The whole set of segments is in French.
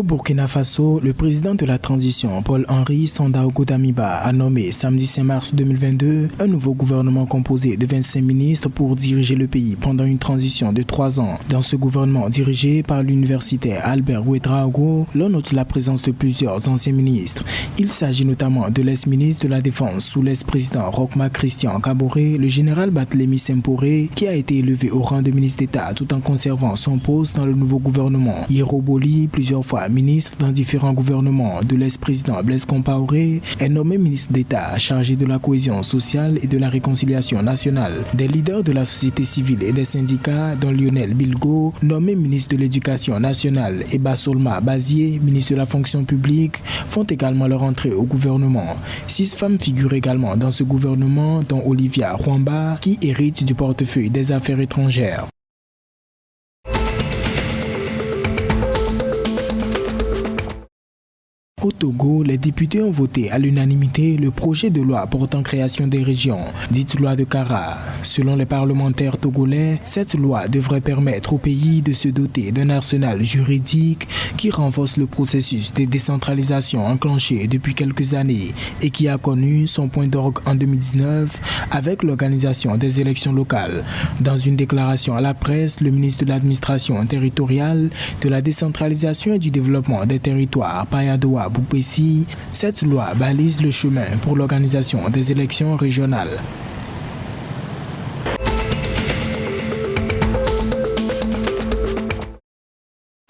Au Burkina Faso, le président de la transition, Paul-Henri Sandaogo Damiba, a nommé samedi 5 mars 2022 un nouveau gouvernement composé de 25 ministres pour diriger le pays pendant une transition de 3 ans. Dans ce gouvernement dirigé par l'universitaire Albert Ouedraogo, l'on note la présence de plusieurs anciens ministres. Il s'agit notamment de l'ex-ministre de la Défense sous l'ex-président Rochma Christian Kaboré, le général Barthélemy Sempore, qui a été élevé au rang de ministre d'État tout en conservant son poste dans le nouveau gouvernement. Yero Boli, plusieurs fois ministre dans différents gouvernements de l'ex-président Blaise Compaoré, est nommé ministre d'État chargé de la cohésion sociale et de la réconciliation nationale. Des leaders de la société civile et des syndicats, dont Lionel Bilgo, nommé ministre de l'Éducation nationale, et Bassolma Bazier, ministre de la fonction publique, font également leur entrée au gouvernement. 6 femmes figurent également dans ce gouvernement, dont Olivia Rwamba, qui hérite du portefeuille des affaires étrangères. Au Togo, les députés ont voté à l'unanimité le projet de loi portant création des régions, dite loi de Kara. Selon les parlementaires togolais, cette loi devrait permettre au pays de se doter d'un arsenal juridique qui renforce le processus de décentralisation enclenché depuis quelques années et qui a connu son point d'orgue en 2019 avec l'organisation des élections locales. Dans une déclaration à la presse, le ministre de l'administration territoriale, de la décentralisation et du développement des territoires, Payadoa Boupessi, cette loi balise le chemin pour l'organisation des élections régionales.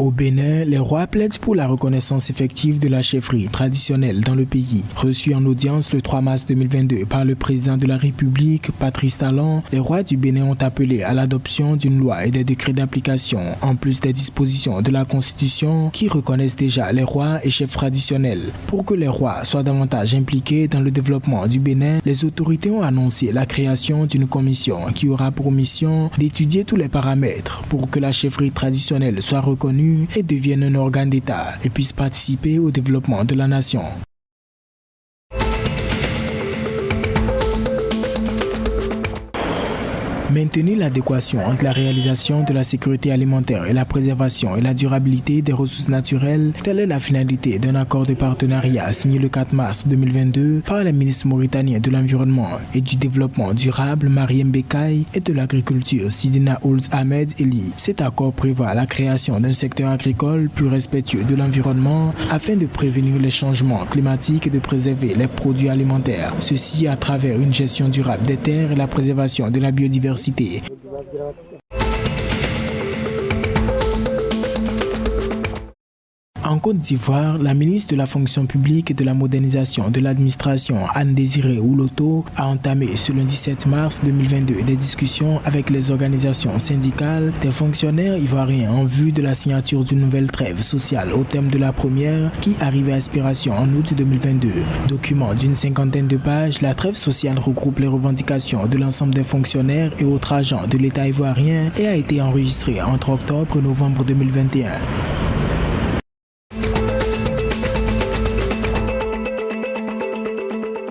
Au Bénin, les rois plaident pour la reconnaissance effective de la chefferie traditionnelle dans le pays. Reçus en audience le 3 mars 2022 par le président de la République, Patrice Talon, les rois du Bénin ont appelé à l'adoption d'une loi et des décrets d'application, en plus des dispositions de la Constitution qui reconnaissent déjà les rois et chefs traditionnels. Pour que les rois soient davantage impliqués dans le développement du Bénin, les autorités ont annoncé la création d'une commission qui aura pour mission d'étudier tous les paramètres pour que la chefferie traditionnelle soit reconnue et devienne un organe d'État et puisse participer au développement de la nation. Maintenir l'adéquation entre la réalisation de la sécurité alimentaire et la préservation et la durabilité des ressources naturelles, telle est la finalité d'un accord de partenariat signé le 4 mars 2022 par les ministres mauritaniens de l'Environnement et du Développement durable Mariem Bekay et de l'Agriculture Sidina Ould Ahmed Eli. Cet accord prévoit la création d'un secteur agricole plus respectueux de l'environnement afin de prévenir les changements climatiques et de préserver les produits alimentaires. Ceci à travers une gestion durable des terres et la préservation de la biodiversité. En Côte d'Ivoire, la ministre de la fonction publique et de la modernisation de l'administration, Anne-Désirée Ouloto, a entamé ce lundi 7 mars 2022 des discussions avec les organisations syndicales des fonctionnaires ivoiriens en vue de la signature d'une nouvelle trêve sociale au terme de la première qui arrivait à expiration en août 2022. Document d'une 50aine de pages, la trêve sociale regroupe les revendications de l'ensemble des fonctionnaires et autres agents de l'État ivoirien et a été enregistrée entre octobre et novembre 2021.